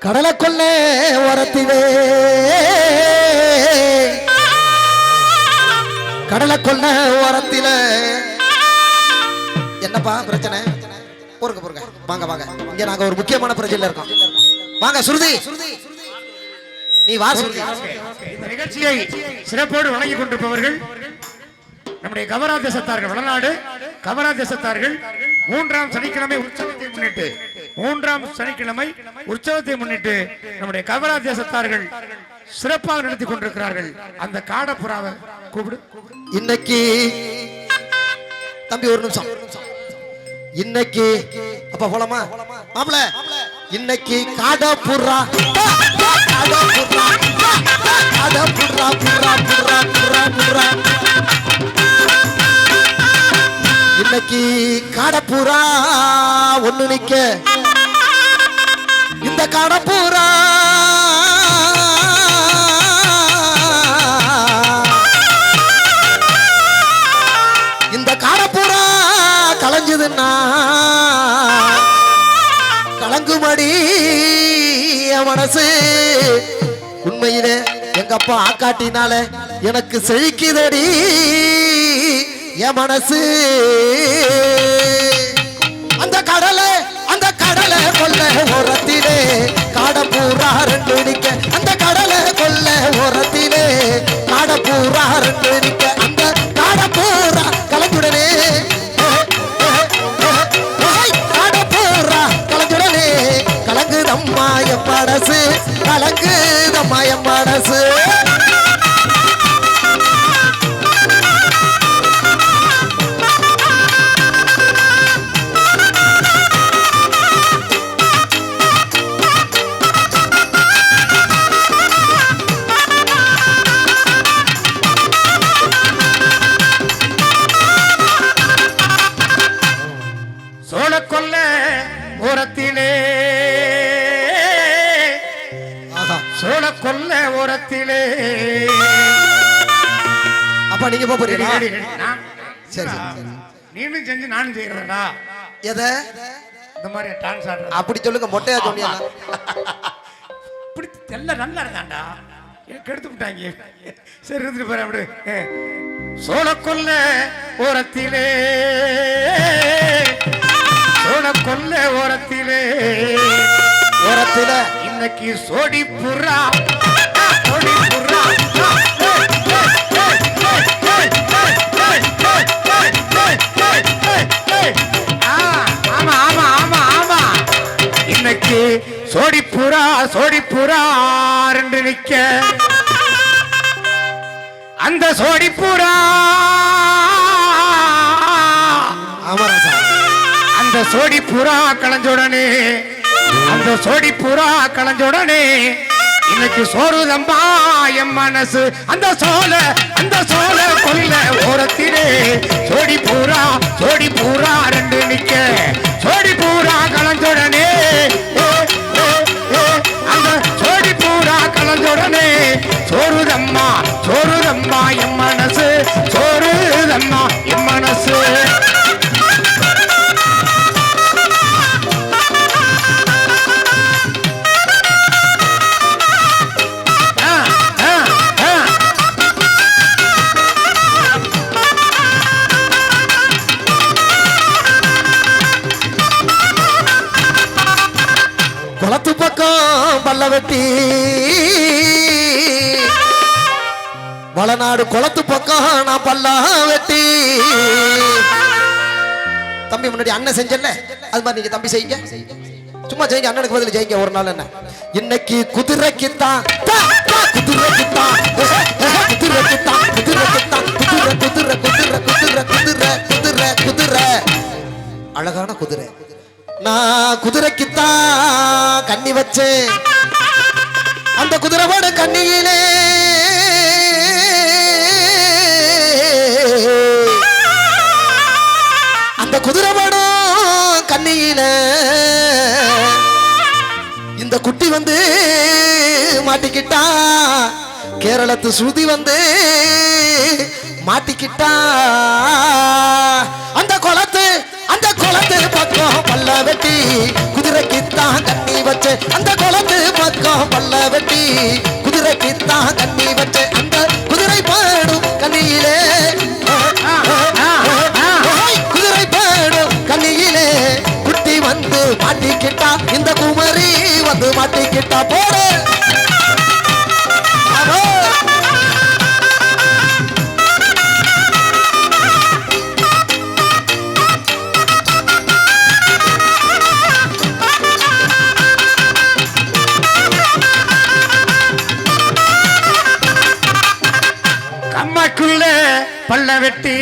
கடலை கொள்ள ஓரத்திலே கடலை கொள்ள ஓரத்தில என்னப்பா பிரச்சனை? பொறுங்க பொறுங்க, வாங்க வாங்க. இங்க நாங்க ஒரு முக்கியமான பிரச்சனையில இருக்கோம். வாங்க சுருதி, நீ வா சுருதி. இந்த நிகழ்ச்சியை சிறப்போடு வழங்கிக் கொண்டிருப்பவர்கள் நம்முடைய கவரா தேசத்தார்கள், வடநாடு கவரா தேசத்தார்கள். மூன்றாம் சனிக்கிழமை உற்சவத்தை முன்னிட்டு நம்முடைய கவரா தேசத்தார்கள் சிறப்பாக நடத்தி கொண்டிருக்கிறார்கள். அந்த காடப்புறாவை கூப்பிடு. இன்னைக்கு தம்பி ஒரு நிமிஷம். இன்னைக்கு அப்ப போலாமா மாப்பிள? இன்னைக்கு காடப்புறா காடப்புறா காடப்புறா புறா புறா புறா புறா. இன்னைக்கு காடப்புறா ஒண்ணு நிக்க. இந்த காடப்புறா இந்த காடப்புறா கலஞ்சதுன்னா கலங்குமடி மனசு. உண்மையிலே எங்க அப்பா ஆக்காட்டினால எனக்கு செழிக்குதடி என் மனசு. அந்த கடலை கொல்ல ஓரத்திலே காடப்பூரா ரெண்டு நிக்க. அந்த கடலை கொல்ல ஓரத்திலே காடப்பூரா ரெண்டு நிக்க. அந்த காடப்பூரா கலந்துடனே காடப்பூரா கலந்துடனே கலங்குதம்மா என் மனசு, கலங்குதம்மா என் மனசு. சோழக்கொல்ல ஓரத்திலே சோழக்கொல்ல ஓரத்திலே. அப்பா நீங்க போறீங்களா? சரி நீனும் செஞ்சு நானும் செய்யறதா? எதை இந்த மாதிரி டான்ஸ் ஆடுறது அப்படி சொல்லுங்க. மொட்டையா சொன்னீங்க. இப்படி எல்லாம் நல்லா இருந்தாண்டா, கெடுத்து விட்டாங்க. சரி இருந்துட்டு போறேன் அப்படி. சோழக்கொல்ல ஓரத்திலே சோழக்கொல்ல ஓரத்திலே ஓரத்தில இன்னைக்கு சோடி புறா சோடி புறா. ஆமா ஆமா ஆமா ஆமா. இன்னைக்கு சோடி புறா ரெண்டு நிக்க. அந்த சோடி புறா அந்த சோடி புறா கலஞ்சோடனே அந்த சோடி புறா கலஞ்சோடனே இன்னைக்கு சோறுதம்பா என் மனசு. அந்த சோழ கொல்ல ஓரத்திலே சோடி பூரா ரெண்டு நிக்க. சோடி பூரா கலஞ்சோடனே அந்த சோடி பூரா கலஞ்சோடனே சோறுதம்மா என் மனசு, சோறுதம்மா என் மனசு. குளத்து பக்கம் பல்ல வெட்டி வளநாடு குளத்து பக்கம் நான் பல்லா வெட்டி. தம்பி முன்னாடி அண்ணன் செஞ்சல, அது மாதிரி நீங்க தம்பி செய்யுங்க. சும்மா செய்யுங்க, அண்ணனுக்கு பதில் செய்யுங்க ஒரு நாள். என்ன இன்னைக்கு குதிரைக்குத்தான் குதிரைக்குத்தான் குதிரைக்குத்தான் குதிரைக்குத்தான் குதிரை குதிரை குதிரை குதிரை குதிரை குதிரை குதிரை அழகான குதிரை. நான் குதிரைக்குத்தான் கண்ணி வச்சேன். அந்த குதிரைவோட கண்ணியிலே அந்த குதிரைவோடும் கண்ணியில இந்த குட்டி வந்து மாட்டிக்கிட்டா. கேரளத்து சுருதி வந்து மாட்டிக்கிட்டா. அந்த குளத்து பக்கம் பல்ல வெட்டி குதிரைக்குத்தான் கண்ணி வச்சு. அந்த குளத்து பக்கம் பல்ல வெட்டி குதிரைக்குத்தான் கண்ணி வச்ச அந்த குதிரை பாடும் கண்ணியிலே குதிரை பாடும் கண்ணியிலே குட்டி வந்து மாட்டிக்கிட்டா இந்த குமரி வந்து மாட்டிக்கிட்டா போற பல்ல வெட்டி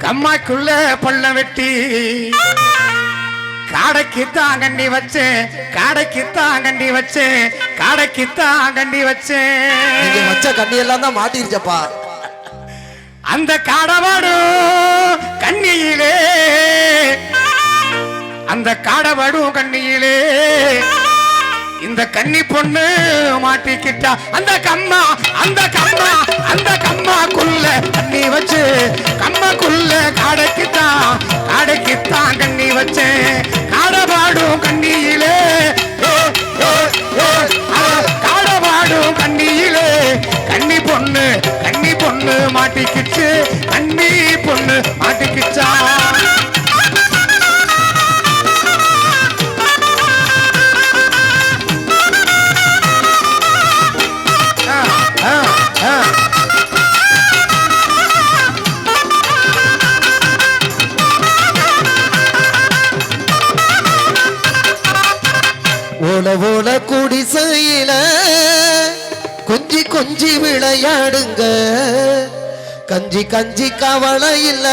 கம்மாக்குள்ள பல்ல வெட்டி காடைக்குத்தான் கண்டி வச்சேன் காடைக்குத்தான் கண்டி வச்சேன் காடைக்குத்தான் கண்டி வச்சேன் வச்ச கண்ணி எல்லாம் தான் மாட்டிருச்சப்பா அந்த காடவாடும் கண்ணியிலே அந்த காடவாடும் கண்ணியிலே இந்த கன்னி பொண்ணு மாட்டிக்கிட்டா அந்த கம்மா கம்மாக்குள்ள கண்ணி வச்சு கம்மாக்குள்ள காடைக்குத்தான் கண்ணி வச்சேன் காடபாடும் கண்ணியிலே காடபாடும் கண்ணியிலே கன்னி பொண்ணு மாட்டிக்கிச்சு கன்னி பொண்ணு மாட்டிக்கிச்சா ஓல ஓல குடிசையில கொஞ்சி கொஞ்சி விளையாடுங்க கஞ்சி கஞ்சி கவலை இல்ல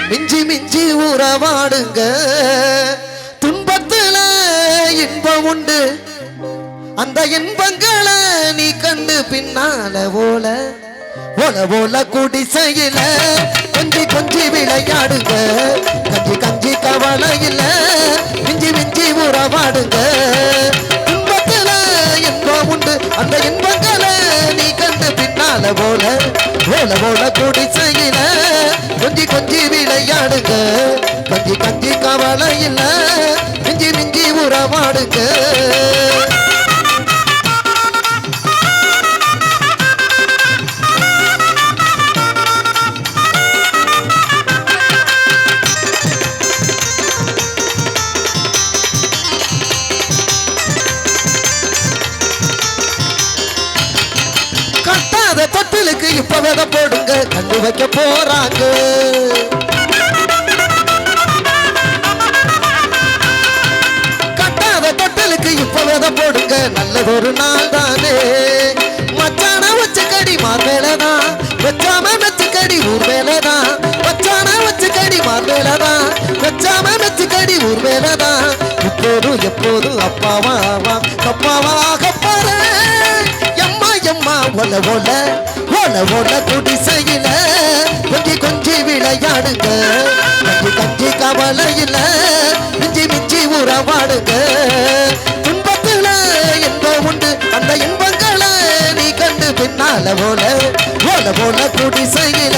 மிஞ்சி மிஞ்சி உறவாடுங்க துன்பத்துல இன்பம் உண்டு அந்த இன்பங்களை நீ கண்டு பின்னால ஓல ஓல ஓல குடிசையில கொஞ்சி கொஞ்சி விளையாடுங்க கஞ்சி கஞ்சி கவலை இல்ல மிஞ்சி மிஞ்சி உறவாடுங்க இன்பத்துல இன்பம் உண்டு அந்த இன்பங்களை நீ கண்டு பின்னால போல ஓல ஓல குடிசையில கொஞ்சி கொஞ்சி விளையாடுங்க கஞ்சி கஞ்சி கவலை இல்ல மிஞ்சி மிஞ்சி உறவாடுங்க தொட்டிலுக்கு இப்ப விதை போடுங்க கண்டு வைக்க போறாங்க கட்டாத தொட்டிலுக்கு இப்ப விதை போடுங்க நல்லதொரு நாள் தானே மச்சான வச்சு கடி மார்மேலதான் வச்சாம வச்சு கடி ஊர் மேலதான் மச்சான வச்சு கடி மார்மேலதான் வச்சாம வச்சு கடி ஊர் மேலதான் இப்போதும் எப்போதும் அப்பாவாக பாரு எம்மா ஒல ஒல ஒல ஒல குடிசையில கொஞ்சி கொஞ்சி விளையாடுங்க கஞ்சி கஞ்சி கவலை இல்ல மிஞ்சி மிஞ்சி உறவாடுங்க துன்பத்துல இன்பம் உண்டு அந்த இன்பங்களை நீ கண்டு பின்னால போல போல போல குடிசையில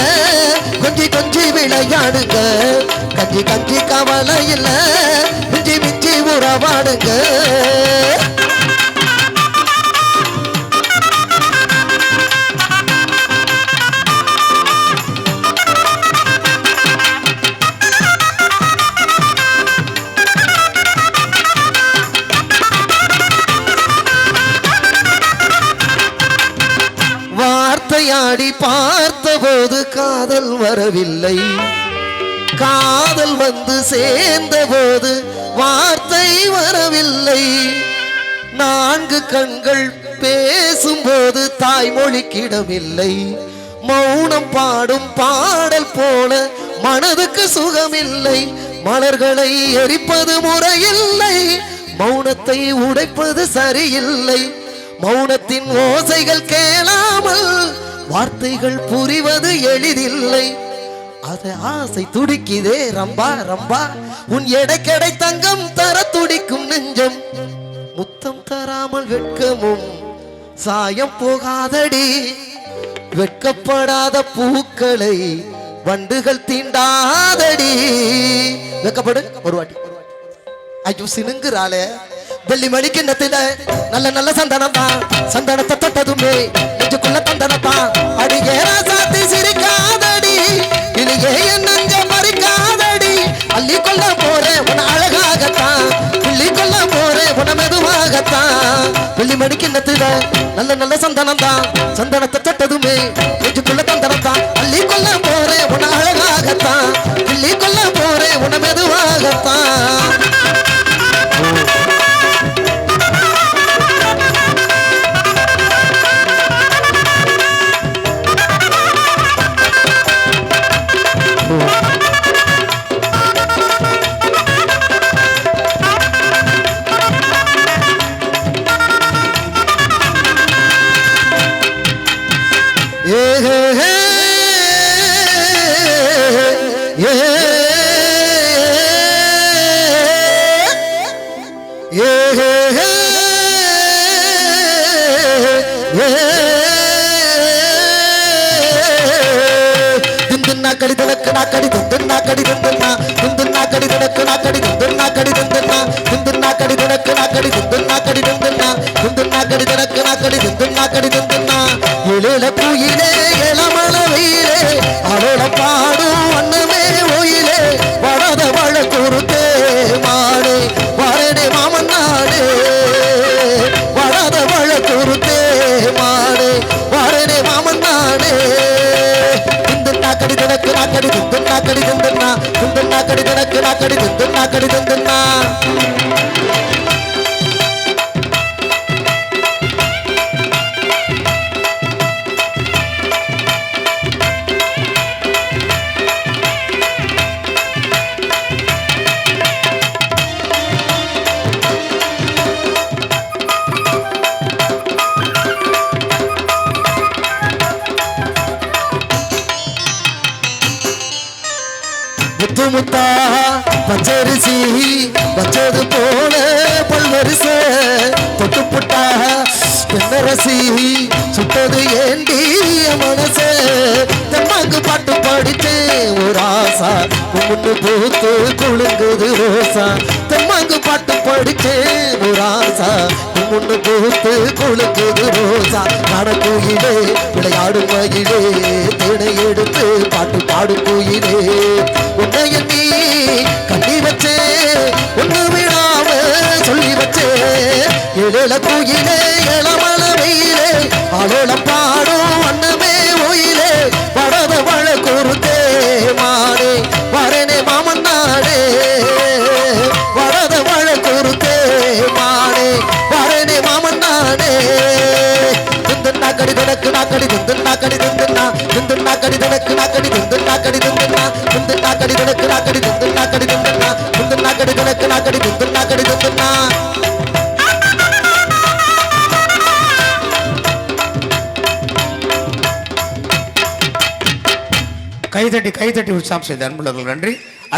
கொஞ்சி கொஞ்சி விளையாடுங்க கஞ்சி கஞ்சி கவலை இல்ல மிஞ்சி மிஞ்சி உறவாடுங்க வார்த்தையாடி பார்த்தபோது காதல் வரவில்லை காதல் வந்து சேர்ந்த போது வார்த்தை வரவில்லை நான்கு கண்கள் பேசும்போது தாய்மொழிக்கிடமில்லை மௌனம் பாடும் பாடல் போல மனதுக்கு சுகமில்லை மலர்களை எரிப்பது முறையில்லை மௌனத்தை உடைப்பது சரியில்லை மௌனத்தின் ஓசைகள் கேளாமல் வார்த்தைகள் புரிவது எளிதில்லை அது ஆசை துடிக்குதே ரம்பா ரம்பா உன் எடைக்கடை தங்கம் தர துடிக்கும் நெஞ்சம் முத்தம் தராமல் வெட்கமும் சாயம் போகாதடி வெட்கப்படாத பூக்களை வண்டுகள் தீண்டாதடி வெட்கப்படு ஒரு வாட்டி ஐயோ சினுங்குறாளே வெள்ளி மணிக்கிண்ணத்துல நல்ல நல்ல சந்தனம் தான் சந்தனத்தை தொட்டதுமே நெஞ்சுக்குள்ள தந்தனம் தான் அடியே ராசாத்தி சிரிக்காதடி இனியே என் நெஞ்ச மறிக்காதடி அள்ளி கொள்ள போறேன் உன அழகாகத்தான் புள்ளி கொள்ள போறேன் உன மெதுவாகத்தான் வெள்ளி மணிக்கிண்ணத்துல நல்ல நல்ல சந்தனம் தான் சந்தனத்தை தொட்டதுமே நெஞ்சுக்குள்ள தந்தனம் தான் அள்ளி கொள்ள போறேன் உன அழகாகத்தான் புள்ளி கொள்ள போறேன் உன மெதுவாகத்தான். நாக்கடி தனக்கு நாக்கடி துந்து நாக்கடி துந்துன்னா துந்து நாக்கடி தனக்கு நாக்கடி துந்து நாக்கடி துந்துன்னா துந்து நாக்கடி தனக்கு நாக்கடி துந்து நாக்கடி துந்துன்னா துந்து நாக்கடி தனக்கு நாக்கடி துந்து நாக்கடி துந்துன்னா இளையில குயிலே இளமல வெயிலே அவள பாடும் அன்னமே ஒயிலே வடாத வழ குறுத்தே மாடு வரனே மாமன் நாடு வடாத வழ குறுத்தே மாடு வரனே மாமன் நாடு நாக்கடி தனக்கு நாக்கடி துந்து நாக்கடி துந்துன்னா துந்து நாக்கடி தனக்கு நாக்கடி துந்து நாக்கடி துந்துன்னா முத்து முத்தா பச்சரிசி வச்சது போல பல்வரிச தொட்டு புட்டா பெண்ணரசி சுட்டது ஏண்டி மனச தெம்மாங்கு பாட்டு பாடிட்டு ஒரு ஆசா முன்னு பூத்து குழுங்குது ரோசா தெம்மாங்கு பாட்டு பாடிட்டு ஒரு ஆசா முன்னு பூத்து குழுங்குது ரோசா நடக்குயிலே விளையாடும் மயிலே தேனை எடுத்து பாட்டு பாடும் கோயிலே உன்னை நீ கட்டி வச்சே ஒண்ணு விடாம சொல்லி வச்சே இளையில கோயிலே இளமல வெயிலே அவள பாடும் அன்னமே ஒயிலே வடத வழ குறுத்தே மாடே வரனே மாமன் நாடே வடத வழ குறுத்தே மாடே வரனே மாமன் நாடே துந்து நாக்கடி தனக்கு நாக்கடி துந்து நாக்கடி துந்துன்னா துந்து நாக்கடி தனக்கு நாக்கடி துந்து நாக்கடி துந்துன்னா துந்து நாக்கடி தனக்கு நாக்கடி துந்து நாக்கடி துந்துன்னா துந்து நாக்கடி தனக்கு நாக்கடி துந்து நாக்கடி துந்துன்னா கைதட்டி உற்சாகம் செய்த அன்புள்ளவர்கள் நன்றி.